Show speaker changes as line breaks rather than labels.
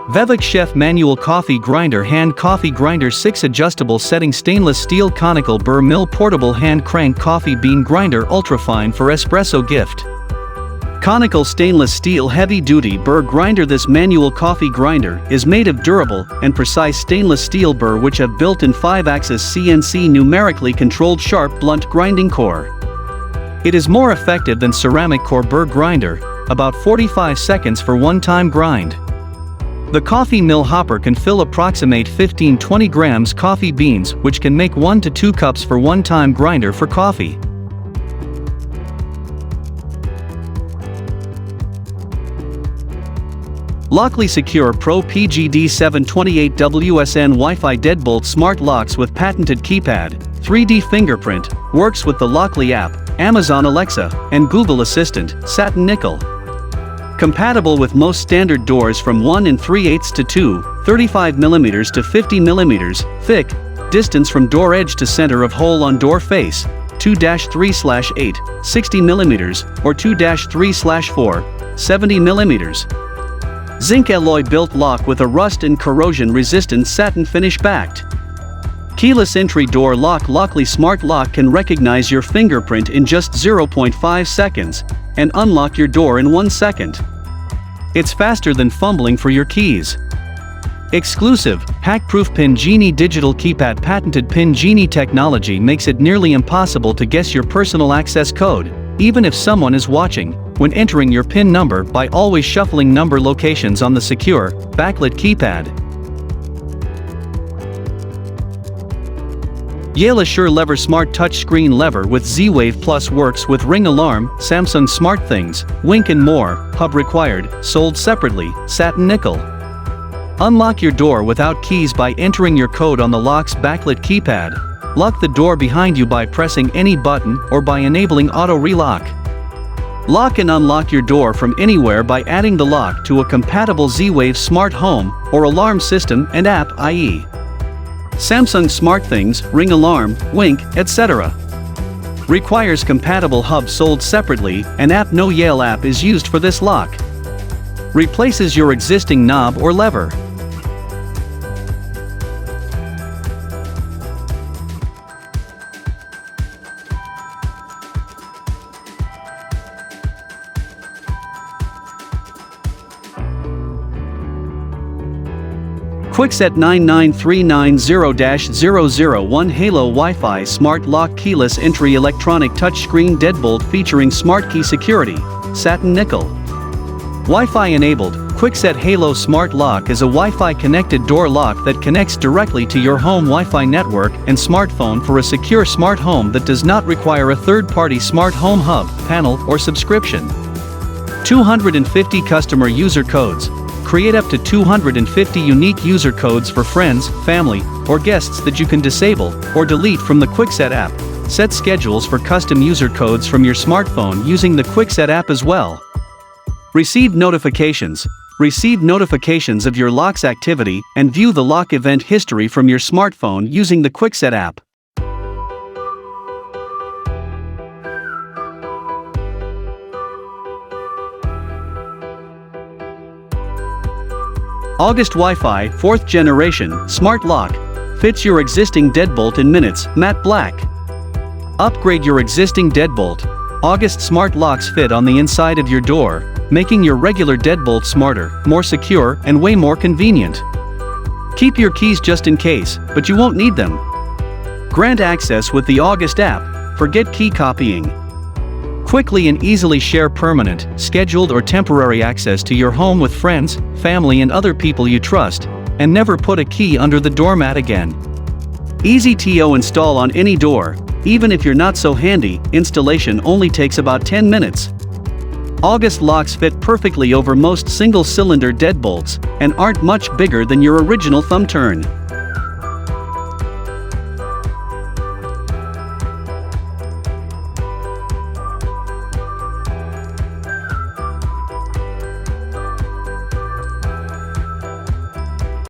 Vivek Chef Manual Coffee Grinder Hand Coffee Grinder 6 Adjustable Setting Stainless Steel Conical Burr Mill Portable Hand Crank Coffee Bean Grinder Ultrafine for Espresso Gift. Conical Stainless Steel Heavy Duty Burr Grinder. This manual coffee grinder is made of durable and precise stainless steel burr which have built-in 5-axis CNC numerically controlled sharp blunt grinding core. It is more effective than ceramic core burr grinder, about 45 seconds for one-time grind. The coffee mill hopper can fill approximate 15-20 grams coffee beans which can make 1 to 2 cups for one-time grinder for coffee. Lockly Secure Pro PGD 728 WSN Wi-Fi Deadbolt Smart Locks with patented keypad, 3D fingerprint, works with the Lockly app, Amazon Alexa, and Google Assistant, satin nickel. Compatible with most standard doors from 1 3/8 to 2, 35 mm to 50 mm, thick, distance from door edge to center of hole on door face, 2-3/8, 60 mm, or 2-3/4, 70 mm. Zinc alloy built lock with a rust and corrosion resistant satin finish backed. Keyless entry door lock. Lockly Smart Lock can recognize your fingerprint in just 0.5 seconds and unlock your door in 1 second. It's faster than fumbling for your keys. Exclusive, hack-proof Pin Genie digital keypad. Patented Pin Genie technology makes it nearly impossible to guess your personal access code, even if someone is watching, when entering your PIN number by always shuffling number locations on the secure, backlit keypad. Yale Assure Lever Smart Touchscreen Lever with Z-Wave Plus works with Ring Alarm, Samsung SmartThings, Wink and more. Hub required, sold separately, satin nickel. Unlock your door without keys by entering your code on the lock's backlit keypad. Lock the door behind you by pressing any button or by enabling auto relock. Lock and unlock your door from anywhere by adding the lock to a compatible Z-Wave smart home or alarm system and app, i.e. Samsung SmartThings, Ring Alarm, Wink, etc. Requires compatible hub sold separately. An app. No Yale app is used for this lock. Replaces your existing knob or lever. Kwikset 99390-001 Halo Wi-Fi Smart Lock Keyless Entry Electronic Touchscreen Deadbolt featuring Smart Key Security, satin nickel. Wi-Fi enabled, Kwikset Halo Smart Lock is a Wi-Fi connected door lock that connects directly to your home Wi-Fi network and smartphone for a secure smart home that does not require a third-party smart home hub, panel, or subscription. 250 customer user codes. Create up to 250 unique user codes for friends, family, or guests that you can disable or delete from the Kwikset app. Set schedules for custom user codes from your smartphone using the Kwikset app as well. Receive notifications. Receive notifications of your lock's activity and view the lock event history from your smartphone using the Kwikset app. August Wi-Fi 4th Generation Smart Lock. Fits your existing deadbolt in minutes, matte black. Upgrade your existing deadbolt. August Smart Locks fit on the inside of your door, making your regular deadbolt smarter, more secure, and way more convenient. Keep your keys just in case, but you won't need them. Grant access with the August app. Forget key copying. Quickly and easily share permanent, scheduled or temporary access to your home with friends, family and other people you trust, and never put a key under the doormat again. Easy to install on any door, even if you're not so handy. Installation only takes about 10 minutes. August locks fit perfectly over most single-cylinder deadbolts, and aren't much bigger than your original thumb turn.